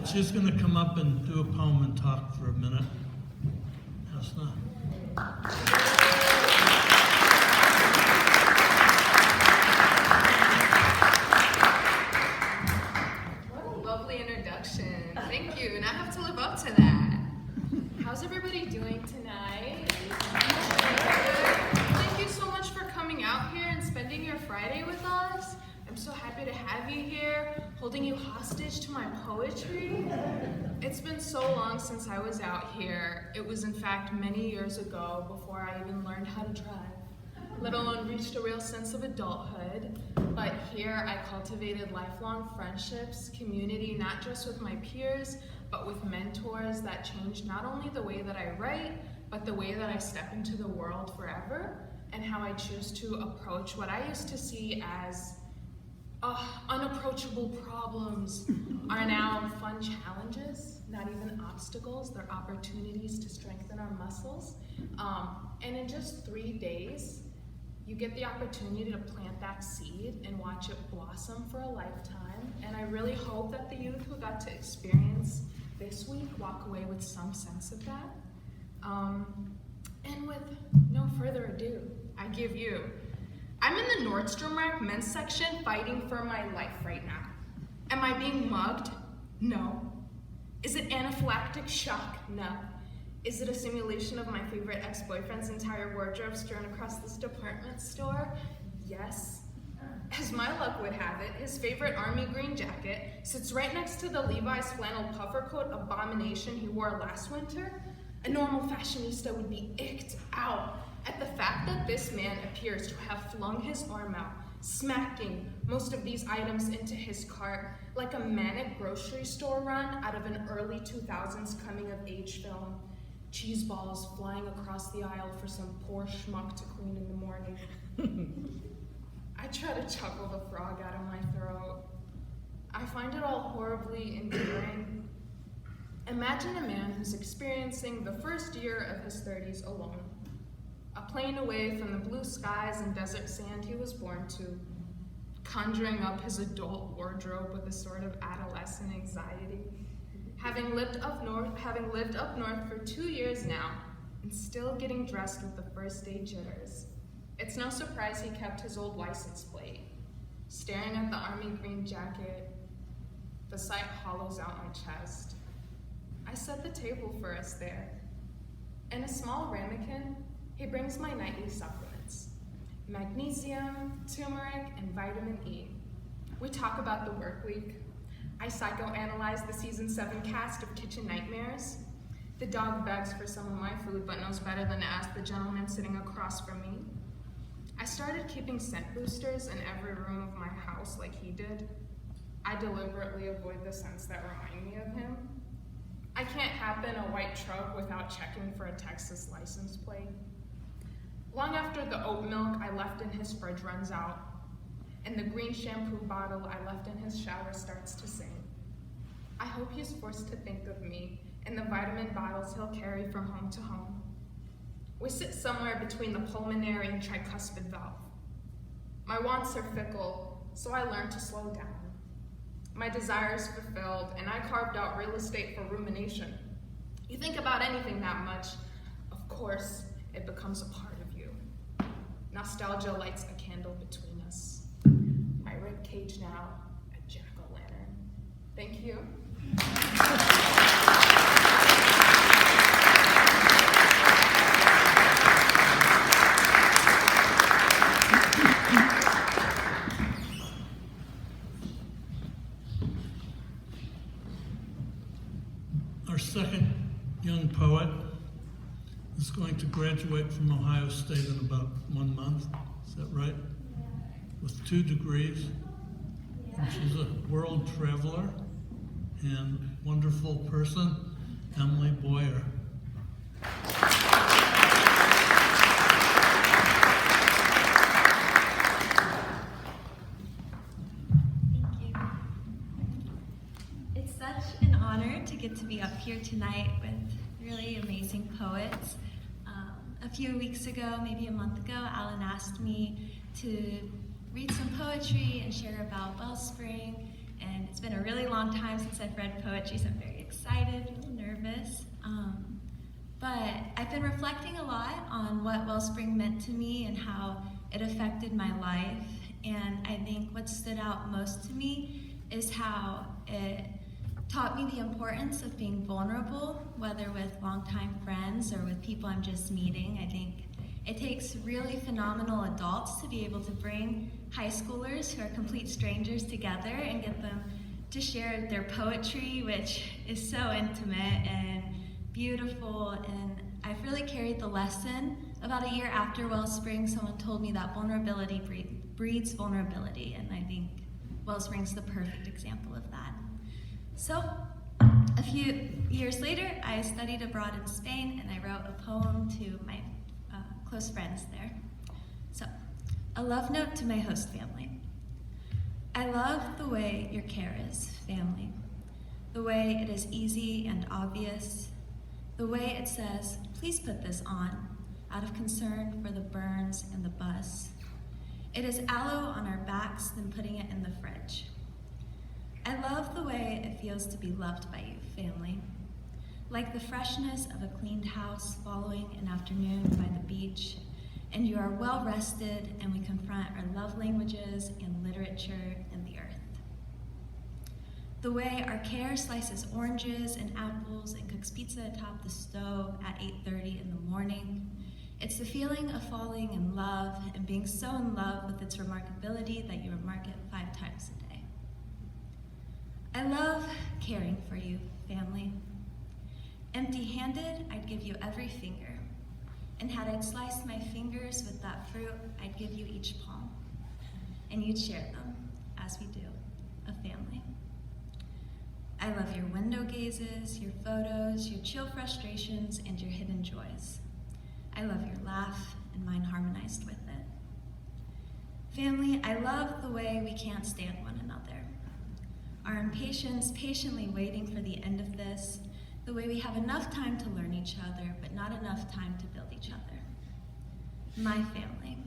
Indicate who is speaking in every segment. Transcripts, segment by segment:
Speaker 1: she's going to come up and do a poem and talk for a minute. Hasna.
Speaker 2: What a lovely introduction. Thank you, and I have to live up to that. How's everybody doing tonight? Thank you so much for coming out here and spending your Friday with us. I'm so happy to have you here, holding you hostage to my poetry. It's been so long since I was out here. It was in fact many years ago before I even learned how to drive, let alone reached a real sense of adulthood. But here I cultivated lifelong friendships, community, not just with my peers, but with mentors that changed not only the way that I write, but the way that I step into the world forever, and how I choose to approach what I used to see as unapproachable problems are now fun challenges, not even obstacles. They're opportunities to strengthen our muscles. And in just 3 days, you get the opportunity to plant that seed and watch it blossom for a lifetime. And I really hope that the youth who got to experience this week walk away with some sense of that. And with no further ado, I give you, I'm in the Nordstrom Rack men's section fighting for my life right now. Am I being mugged? No. Is it anaphylactic shock? No. Is it a simulation of my favorite ex-boyfriend's entire wardrobe strewn across this department store? Yes. As my luck would have it, his favorite army green jacket sits right next to the Levi's flannel puffer coat abomination he wore last winter. A normal fashionista would be icked out at the fact that this man appears to have flung his arm out, smacking most of these items into his cart like a manic grocery store run out of an early 2000s coming-of-age film. Cheese balls flying across the aisle for some poor schmuck to clean in the morning. I try to chuckle the frog out of my throat. I find it all horribly endearing. Imagine a man who's experiencing the first year of his 30s alone, a plane away from the blue skies and desert sand he was born to, conjuring up his adult wardrobe with a sort of adolescent anxiety. Having lived up north for 2 years now, and still getting dressed with the first day jitters. It's no surprise he kept his old license plate. Staring at the army green jacket, the sight hollows out my chest. I set the table for us there. In a small ramekin, he brings my nightly supplements: magnesium, turmeric, and vitamin E. We talk about the work week. I psychoanalyze the season 7 cast of Kitchen Nightmares. The dog begs for some of my food, but knows better than to ask the gentleman sitting across from me. I started keeping scent boosters in every room of my house like he did. I deliberately avoid the scents that remind me of him. I can't hop in a white truck without checking for a Texas license plate. Long after the oat milk I left in his fridge runs out, and the green shampoo bottle I left in his shower starts to sing, I hope he's forced to think of me and the vitamin bottles he'll carry from home to home. We sit somewhere between the pulmonary and tricuspid valve. My wants are fickle, so I learned to slow down. My desires fulfilled, and I carved out real estate for rumination. You think about anything that much, of course, it becomes a part of you. Nostalgia lights a candle between us. My rib cage now, a jack-o'-lantern. Thank you.
Speaker 1: Our second young poet is going to graduate from Ohio State in about 1 month. Is that right? With 2 degrees. And she's a world traveler and wonderful person, Emily Boyer.
Speaker 3: It's such an honor to get to be up here tonight with really amazing poets. A few weeks ago, maybe a month ago, Alan asked me to read some poetry and share about Wellspring, and it's been a really long time since I've read poetry, so I'm very excited, a little nervous. But I've been reflecting a lot on what Wellspring meant to me and how it affected my life. And I think what stood out most to me is how it taught me the importance of being vulnerable, whether with longtime friends or with people I'm just meeting. I think it takes really phenomenal adults to be able to bring high schoolers who are complete strangers together and get them to share their poetry, which is so intimate and beautiful. And I've really carried the lesson. About a year after Wellspring, someone told me that vulnerability breeds vulnerability, and I think Wellspring's the perfect example of that. So, a few years later, I studied abroad in Spain, and I wrote a poem to my close friends there. So, a love note to my host family. I love the way your care is, family. The way it is easy and obvious. The way it says, please put this on, out of concern for the burns and the bus. It is aloe on our backs than putting it in the fridge. I love the way it feels to be loved by you, family. Like the freshness of a cleaned house following an afternoon by the beach, and you are well rested and we confront our love languages and literature and the earth. The way our care slices oranges and apples and cooks pizza atop the stove at 8:30 in the morning. It's the feeling of falling in love and being so in love with its remarkability that you remark it 5 times a day. I love caring for you, family. Empty-handed, I'd give you every finger. And had I sliced my fingers with that fruit, I'd give you each palm. And you'd share them, as we do, a family. I love your window gazes, your photos, your chill frustrations, and your hidden joys. I love your laugh, and mine harmonized with it. Family, I love the way we can't stand one another. Our impatience, patiently waiting for the end of this, the way we have enough time to learn each other, but not enough time to build each other. My family,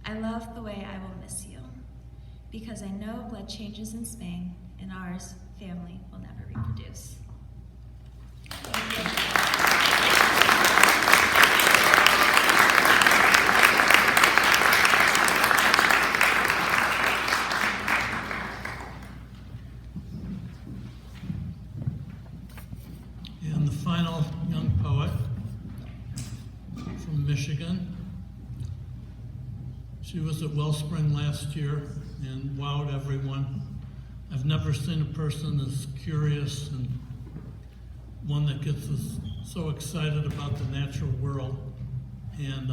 Speaker 3: I love the way I will miss you, because I know blood changes in Spain, and ours, family, will never reproduce.
Speaker 1: And the final young poet from Michigan. She was at Wellspring last year and wowed everyone. I've never seen a person as curious and one that gets us so excited about the natural world. And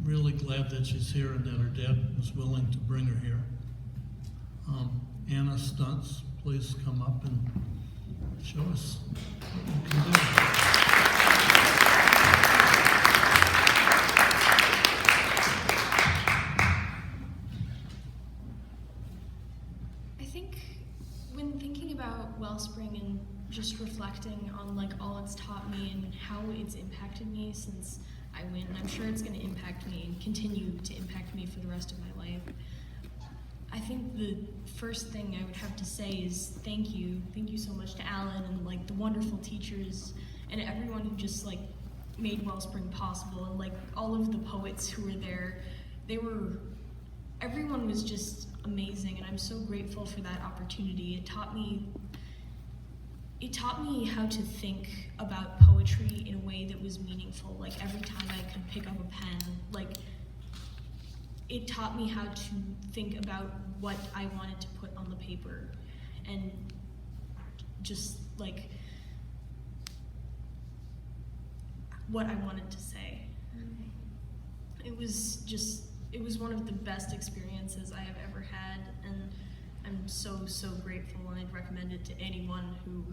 Speaker 1: really glad that she's here and that her dad was willing to bring her here. Anna Stuntz, please come up and show us what you can do.
Speaker 4: I think when thinking about Wellspring and just reflecting on like all it's taught me and how it's impacted me since I went, and I'm sure it's going to impact me and continue to impact me for the rest of my life. I think the first thing I would have to say is thank you so much to Alan and like the wonderful teachers and everyone who just like made Wellspring possible, and like all of the poets who were there. Everyone was just amazing, and I'm so grateful for that opportunity. It taught me how to think about poetry in a way that was meaningful. Like every time I could pick up a pen, like it taught me how to think about what I wanted to put on the paper and just like what I wanted to say. It was one of the best experiences I have ever had, and I'm so grateful, and I'd recommend it to anyone who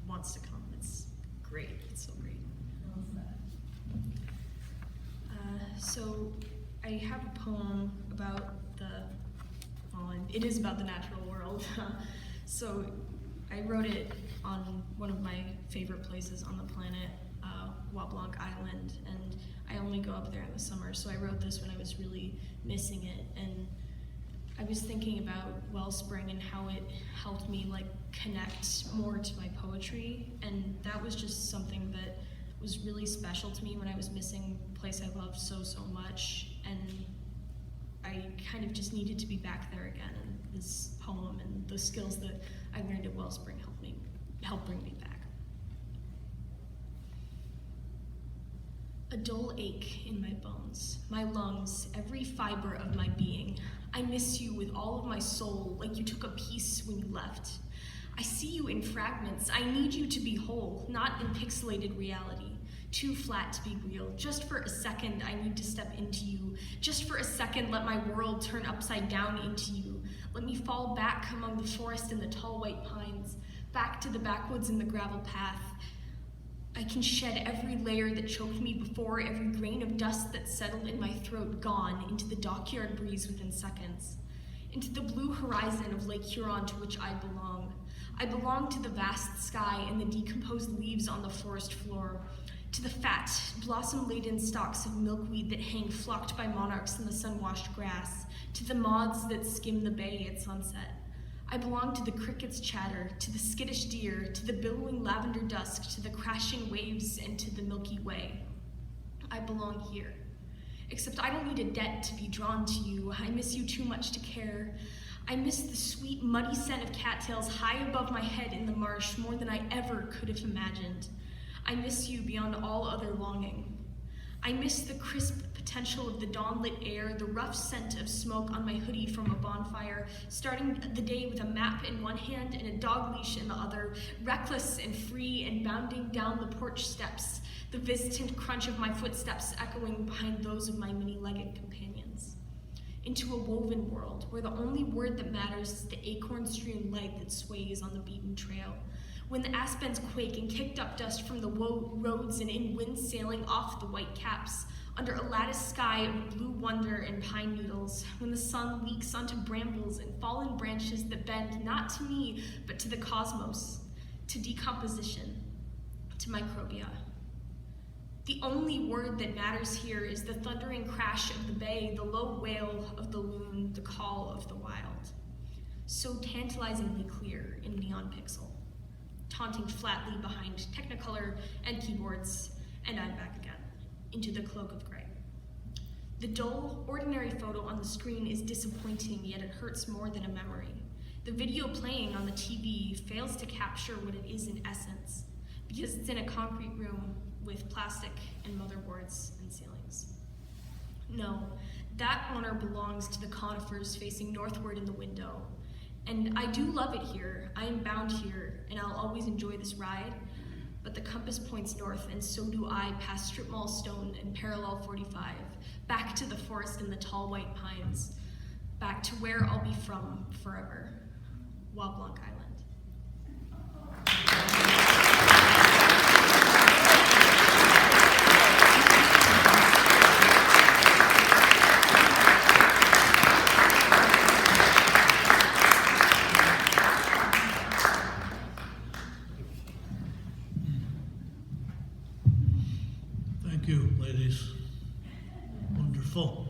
Speaker 4: wants to come. It's great, it's so great. So I have a poem about it is about the natural world. So I wrote it on one of my favorite places on the planet, Blanc Island, and I only go up there in the summer, so I wrote this when I was really missing it. And I was thinking about Wellspring and how it helped me like connect more to my poetry, and that was just something that was really special to me when I was missing a place I loved so much, and I kind of just needed to be back there again, and this poem and the skills that I learned at Wellspring helped bring me back. A dull ache in my bones, my lungs, every fiber of my being. I miss you with all of my soul, like you took a piece when you left. I see you in fragments. I need you to be whole, not in pixelated reality. Too flat to be real. Just for a second, I need to step into you. Just for a second, let my world turn upside down into you. Let me fall back among the forest and the tall white pines, back to the backwoods and the gravel path. I can shed every layer that choked me before, every grain of dust that settled in my throat, gone into the dockyard breeze within seconds, into the blue horizon of Lake Huron to which I belong. I belong to the vast sky and the decomposed leaves on the forest floor, to the fat, blossom-laden stalks of milkweed that hang flocked by monarchs in the sun-washed grass, to the moths that skim the bay at sunset. I belong to the cricket's chatter, to the skittish deer, to the billowing lavender dusk, to the crashing waves, and to the Milky Way. I belong here. Except I don't need a debt to be drawn to you. I miss you too much to care. I miss the sweet, muddy scent of cattails high above my head in the marsh more than I ever could have imagined. I miss you beyond all other longing. I miss the crisp potential of the dawn-lit air, the rough scent of smoke on my hoodie from a bonfire, starting the day with a map in one hand and a dog leash in the other, reckless and free and bounding down the porch steps, the visitant crunch of my footsteps echoing behind those of my many-legged companions. Into a woven world where the only word that matters is the acorn-strewn leg that sways on the beaten trail. When the aspens quake and kicked up dust from the roads and in wind sailing off the white caps, under a lattice sky of blue wonder and pine needles, when the sun leaks onto brambles and fallen branches that bend not to me, but to the cosmos, to decomposition, to microbia. The only word that matters here is the thundering crash of the bay, the low wail of the loon, the call of the wild. So tantalizingly clear in neon pixel, taunting flatly behind Technicolor and keyboards, and I'm back again, into the cloak of gray. The dull, ordinary photo on the screen is disappointing, yet it hurts more than a memory. The video playing on the TV fails to capture what it is in essence, because it's in a concrete room with plastic and motherboards and ceilings. No, that honor belongs to the conifers facing northward in the window. And I do love it here. I am bound here, and I'll always enjoy this ride. But the compass points north, and so do I, past Strip Mall Stone and Parallel 45, back to the forest and the tall white pines, back to where I'll be from forever, Wah Blanc Island.
Speaker 1: Thank you, ladies. Wonderful.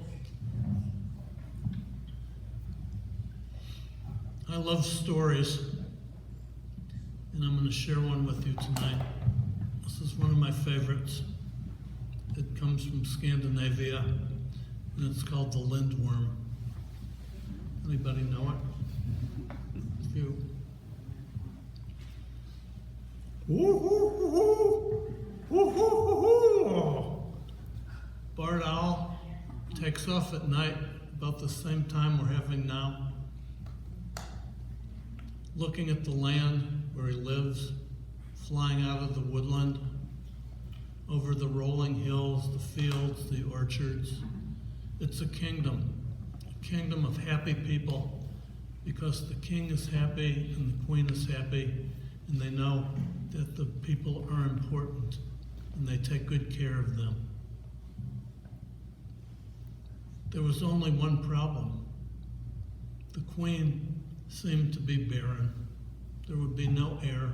Speaker 1: I love stories, and I'm going to share one with you tonight. This is one of my favorites. It comes from Scandinavia, and it's called The Lindworm. Anybody know it? A few. Barred owl takes off at night about the same time we're having now, looking at the land where he lives, flying out of the woodland, over the rolling hills, the fields, the orchards. It's a kingdom of happy people, because the king is happy and the queen is happy, and they know that the people are important and they take good care of them. There was only one problem. The queen seemed to be barren. There would be no heir.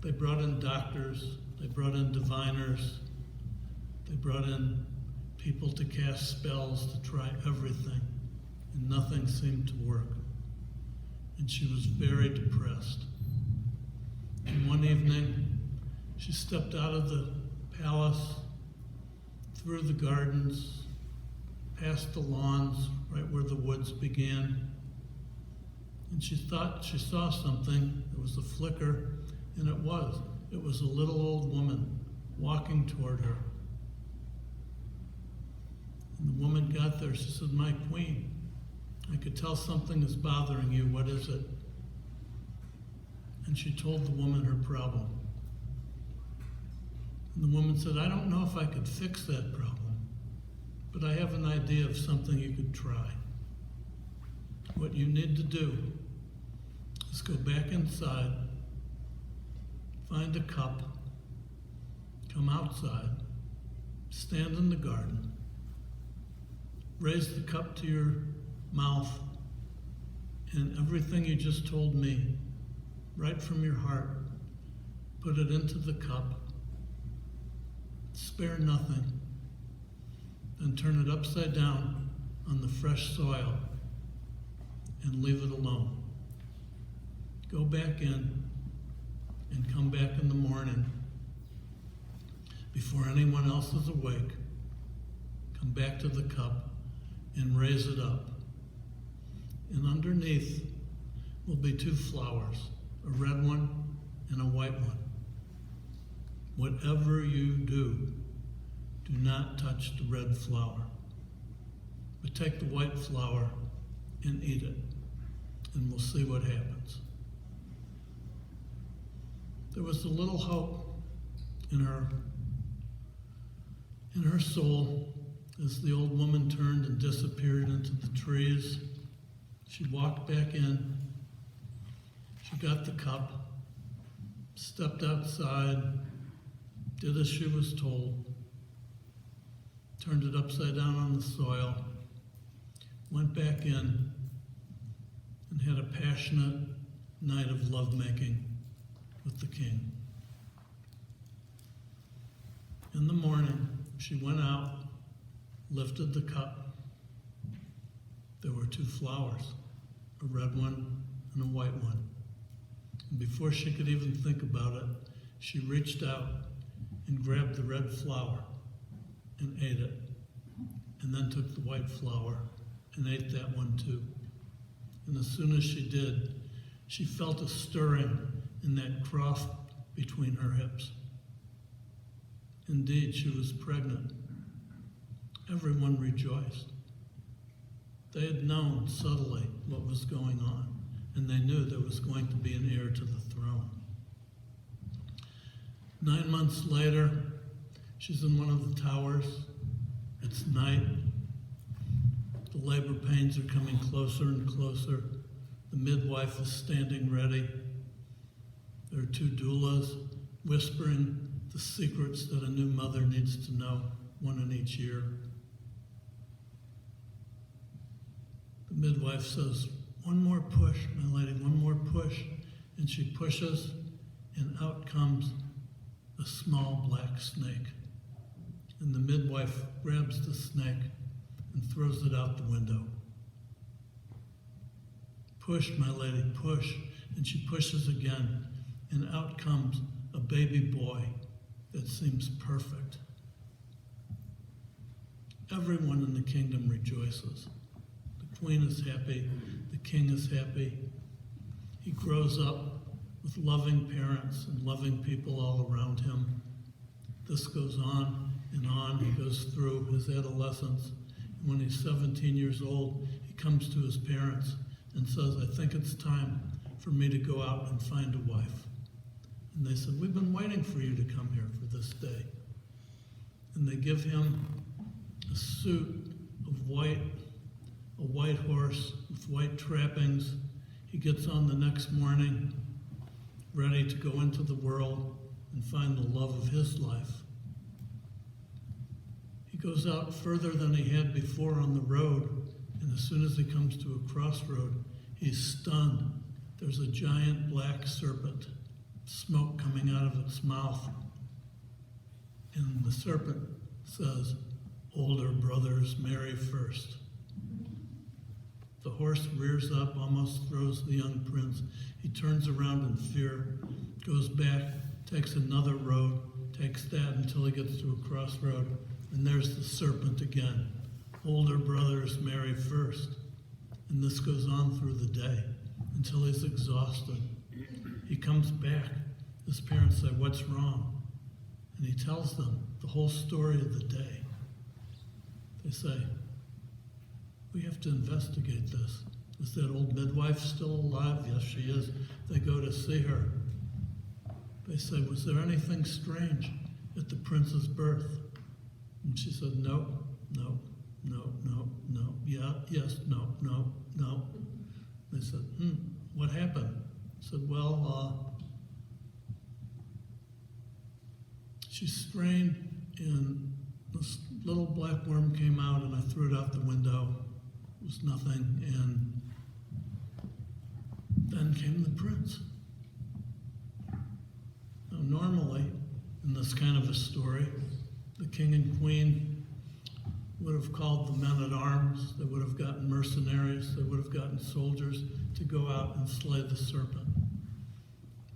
Speaker 1: They brought in doctors, they brought in diviners, they brought in people to cast spells, to try everything. and nothing seemed to work. And she was very depressed. And one evening, she stepped out of the palace, through the gardens, past the lawns, right where the woods began. And she thought she saw something. There was a flicker, and it was a little old woman walking toward her. And the woman got there. She said, "My queen, I could tell something is bothering you. What is it?" And she told the woman her problem. And the woman said, "I don't know if I could fix that problem, but I have an idea of something you could try. What you need to do is go back inside, find a cup, come outside, stand in the garden, raise the cup to your mouth, and everything you just told me, right from your heart, put it into the cup. Spare nothing. Then turn it upside down on the fresh soil and leave it alone. Go back in and come back in the morning before anyone else is awake. Come back to the cup and raise it up. And underneath will be 2 flowers, a red one and a white one. Whatever you do not touch the red flower, but take the white flower and eat it, and we'll see what happens." There was a little hope in her soul as the old woman turned and disappeared into the trees. She walked back in. She got the cup, stepped outside, did as she was told, turned it upside down on the soil, went back in, and had a passionate night of lovemaking with the king. In the morning, she went out, lifted the cup. There were 2 flowers, a red one and a white one. And before she could even think about it, she reached out and grabbed the red flower and ate it, and then took the white flower and ate that one too. And as soon as she did, she felt a stirring in that cross between her hips. Indeed, she was pregnant. Everyone rejoiced. They had known subtly what was going on, and they knew there was going to be an heir to the throne. 9 months later, she's in one of the towers. It's night. The labor pains are coming closer and closer. The midwife is standing ready. There are 2 doulas whispering the secrets that a new mother needs to know, one in each ear. The midwife says, "One more push, my lady, one more push." And she pushes, and out comes a small black snake. And the midwife grabs the snake and throws it out the window. "Push, my lady, push." And she pushes again, and out comes a baby boy that seems perfect. Everyone in the kingdom rejoices. The queen is happy, the king is happy. He grows up with loving parents and loving people all around him. This goes on and on. He goes through his adolescence. And when he's 17 years old, he comes to his parents and says, "I think it's time for me to go out and find a wife." And they said, "We've been waiting for you to come here for this day." And they give him a suit of white, a white horse with white trappings. He gets on the next morning, ready to go into the world and find the love of his life. He goes out further than he had before on the road, and as soon as he comes to a crossroad, he's stunned. There's a giant black serpent, smoke coming out of its mouth. And the serpent says, "Older brothers marry first." The horse rears up, almost throws the young prince. He turns around in fear, goes back, takes another road, takes that until he gets to a crossroad, and there's the serpent again. Older brothers marry first, and this goes on through the day until he's exhausted. He comes back. His parents say, "What's wrong?" And he tells them the whole story of the day. They say, "We have to investigate this. Is that old midwife still alive?" "Yes, she is." They go to see her. They say, "Was there anything strange at the prince's birth?" And she said, "No, no, no, no, no, yeah, yes, no, no, no." They said, "What happened?" Said, "Well, she strained and this little black worm came out and I threw it out the window. It was nothing, and then came the prince." Now, normally, in this kind of a story, the king and queen would have called the men at arms, they would have gotten mercenaries, they would have gotten soldiers to go out and slay the serpent.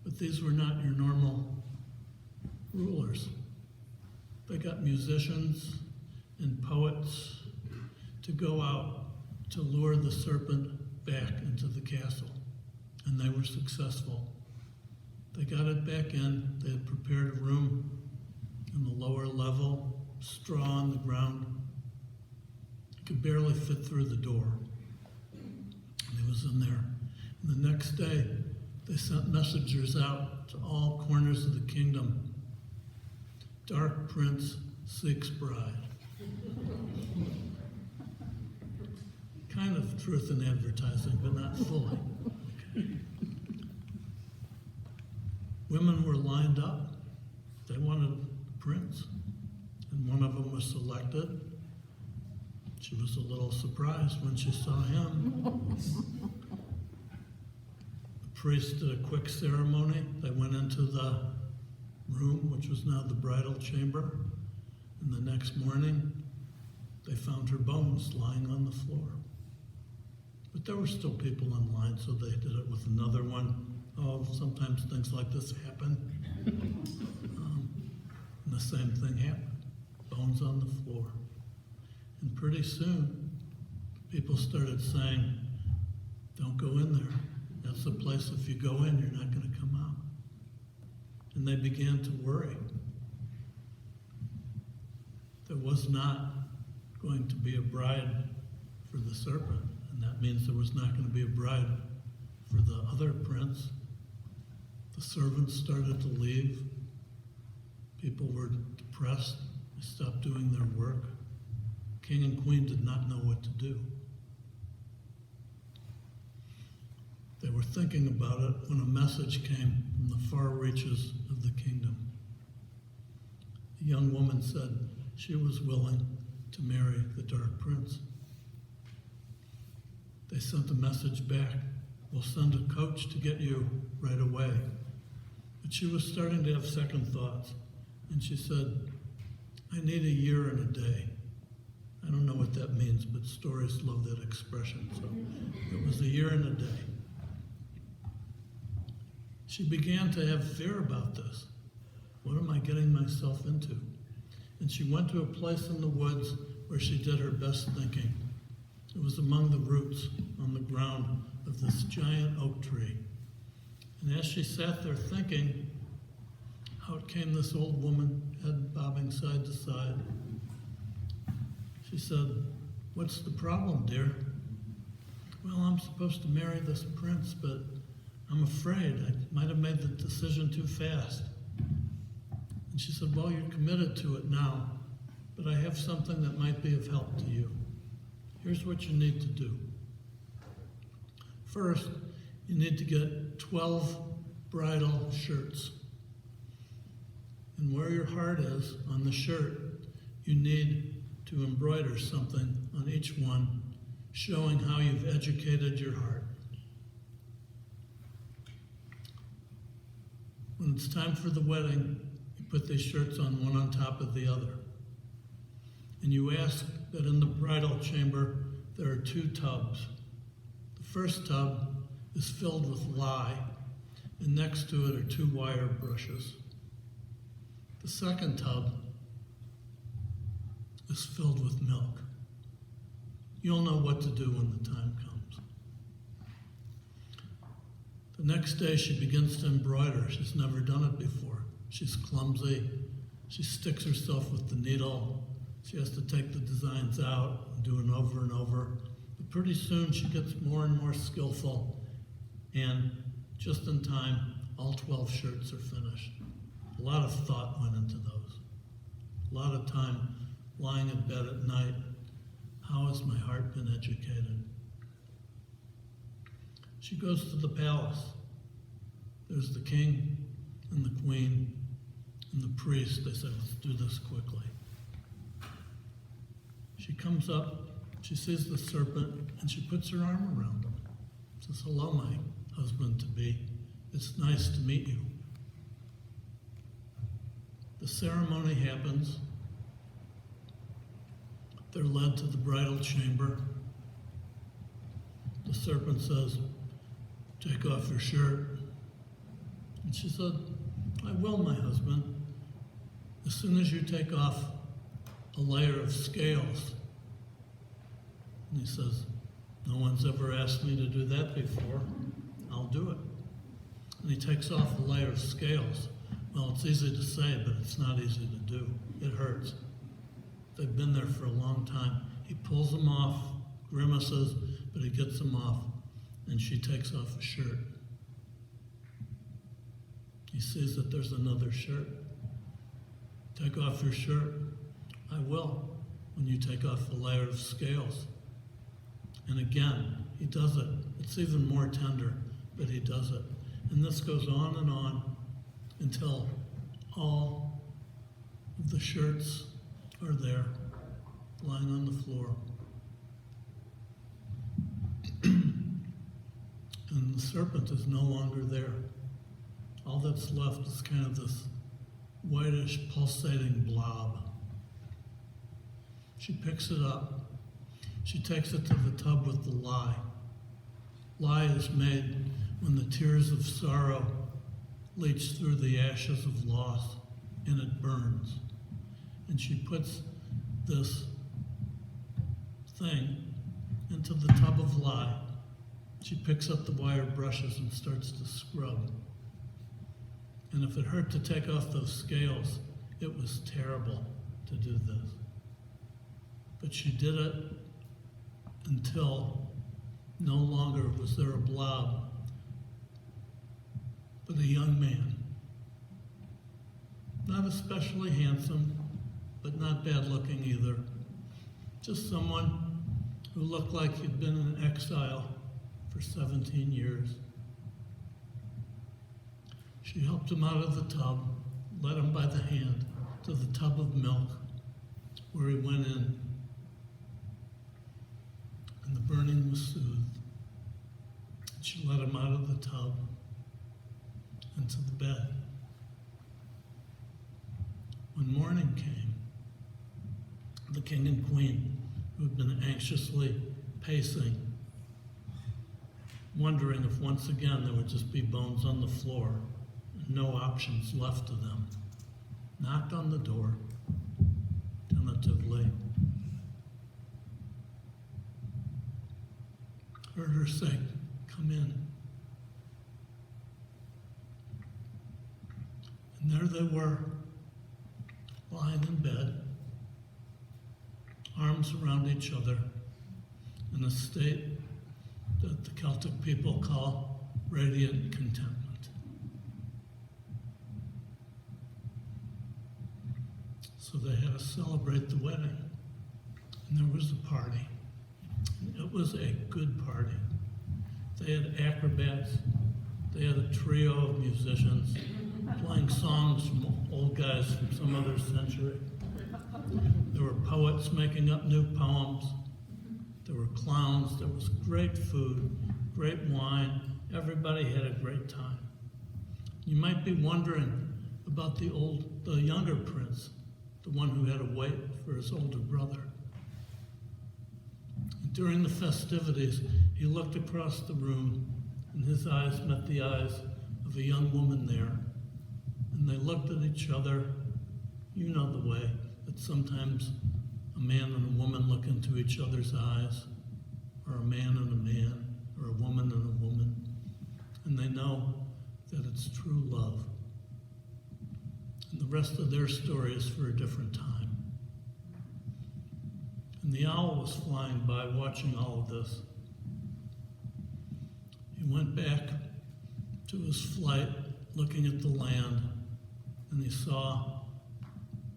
Speaker 1: But these were not your normal rulers. They got musicians and poets to go out to lure the serpent back into the castle, and they were successful. They got it back in. They had prepared a room in the lower level, straw on the ground. It could barely fit through the door, and he was in there. And the next day, they sent messengers out to all corners of the kingdom. "Dark prince seeks bride." Kind of truth in advertising, but not fully. Okay. Women were lined up. They wanted a prince, and one of them was selected. She was a little surprised when she saw him. The priest did a quick ceremony. They went into the room, which was now the bridal chamber, and the next morning, they found her bones lying on the floor. But there were still people in line, so they did it with another one. Oh, sometimes things like this happen. And the same thing happened. Bones on the floor. And pretty soon, people started saying, "Don't go in there. That's the place, if you go in, you're not going to come out." And they began to worry. There was not going to be a bride for the serpent, and that means there was not going to be a bride for the other prince. The servants started to leave. People were depressed. They stopped doing their work. King and queen did not know what to do. They were thinking about it when a message came from the far reaches of the kingdom. A young woman said she was willing to marry the Dark Prince. They sent a message back. "We'll send a coach to get you right away." But she was starting to have second thoughts. And she said, "I need a year and a day." I don't know what that means, but stories love that expression. So it was a year and a day. She began to have fear about this. What am I getting myself into? And she went to a place in the woods where she did her best thinking. It was among the roots on the ground of this giant oak tree. And as she sat there thinking, out came this old woman, head bobbing side to side. She said, "What's the problem, dear?" "Well, I'm supposed to marry this prince, but I'm afraid I might have made the decision too fast." And she said, "Well, you're committed to it now, but I have something that might be of help to you. Here's what you need to do. First, you need to get 12 bridal shirts. And where your heart is on the shirt, you need to embroider something on each one, showing how you've educated your heart. When it's time for the wedding, you put these shirts on one on top of the other. And you ask that in the bridal chamber there are 2 tubs. first tub is filled with lye, and next to it are 2 wire brushes. The second tub is filled with milk. You'll know what to do when the time comes. The next day she begins to embroider. She's never done it before. She's clumsy. She sticks herself with the needle. She has to take the designs out and do it over and over. But pretty soon she gets more and more skillful, and just in time, all 12 shirts are finished. A lot of thought went into those. A lot of time lying in bed at night. How has my heart been educated? She goes to the palace. There's the king and the queen and the priest. They say, let's do this quickly. She comes up, she sees the serpent, and she puts her arm around him. Says, hello, my husband-to-be. It's nice to meet you. The ceremony happens. They're led to the bridal chamber. The serpent says, take off your shirt. And she said, I will, my husband, as soon as you take off a layer of scales. And he says, no one's ever asked me to do that before. I'll do it. And he takes off a layer of scales. Well, it's easy to say, but it's not easy to do. It hurts. They've been there for a long time. He pulls them off, grimaces, but he gets them off, and she takes off a shirt. He sees that there's another shirt. Take off your shirt. I will, when you take off the layer of scales. And again, he does it. It's even more tender, but he does it. And this goes on until all of the shirts are there, lying on the floor. And the serpent is no longer there. All that's left is kind of this whitish, pulsating blob. She picks it up. She takes it to the tub with the lye. Lye is made when the tears of sorrow leach through the ashes of loss, and it burns. And she puts this thing into the tub of lye. She picks up the wire brushes and starts to scrub. And if it hurt to take off those scales, it was terrible to do this. But she did it until no longer was there a blob, but a young man. Not especially handsome, but not bad looking either. Just someone who looked like he'd been in exile for 17 years. She helped him out of the tub, led him by the hand to the tub of milk, where he went in, and the burning was soothed. She led him out of the tub into the bed. When morning came, the king and queen, who had been anxiously pacing, wondering if once again there would just be bones on the floor and no options left to them, knocked on the door tentatively. Heard her say, come in. And there they were, lying in bed, arms around each other, in a state that the Celtic people call radiant contentment. So they had to celebrate the wedding, and there was a party. It was a good party. They had acrobats, they had a trio of musicians playing songs from old guys from some other century. There were poets making up new poems. There were clowns. There was great food, great wine. Everybody had a great time. You might be wondering about the younger prince, the one who had to wait for his older brother. During the festivities, he he looked across the room, and his eyes met the eyes of a young woman there. And they looked at each other. You know the way that sometimes a man and a woman look into each other's eyes, or a man and a man, or a woman and a woman, and they know that it's true love. And the rest of their story is for a different time. And the owl was flying by watching all of this. He went back to his flight looking at the land, and he saw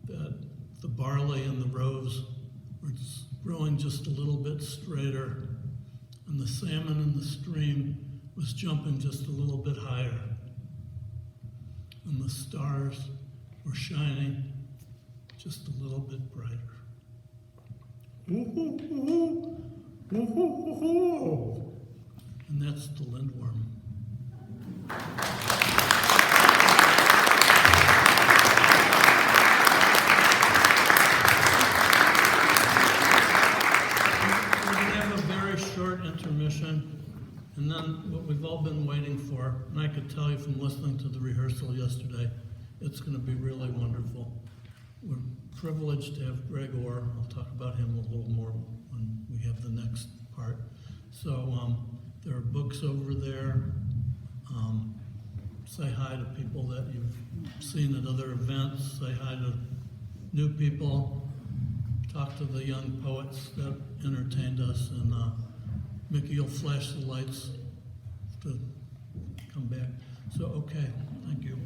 Speaker 1: that the barley and the rows were growing just a little bit straighter, and the salmon in the stream was jumping just a little bit higher, and the stars were shining just a little bit brighter. Ooh, ooh, ooh, ooh, ooh. And that's the Lindworm. We're going to have a very short intermission, and then what we've all been waiting for, and I could tell you from listening to the rehearsal yesterday, it's going to be really wonderful. We're privileged to have Greg Orr. I'll talk about him a little more when we have the next part. So there are books over there. Say hi to people that you've seen at other events. Say hi to new people. Talk to the young poets that entertained us. And Mickey, you'll flash the lights to come back. So, okay, thank you.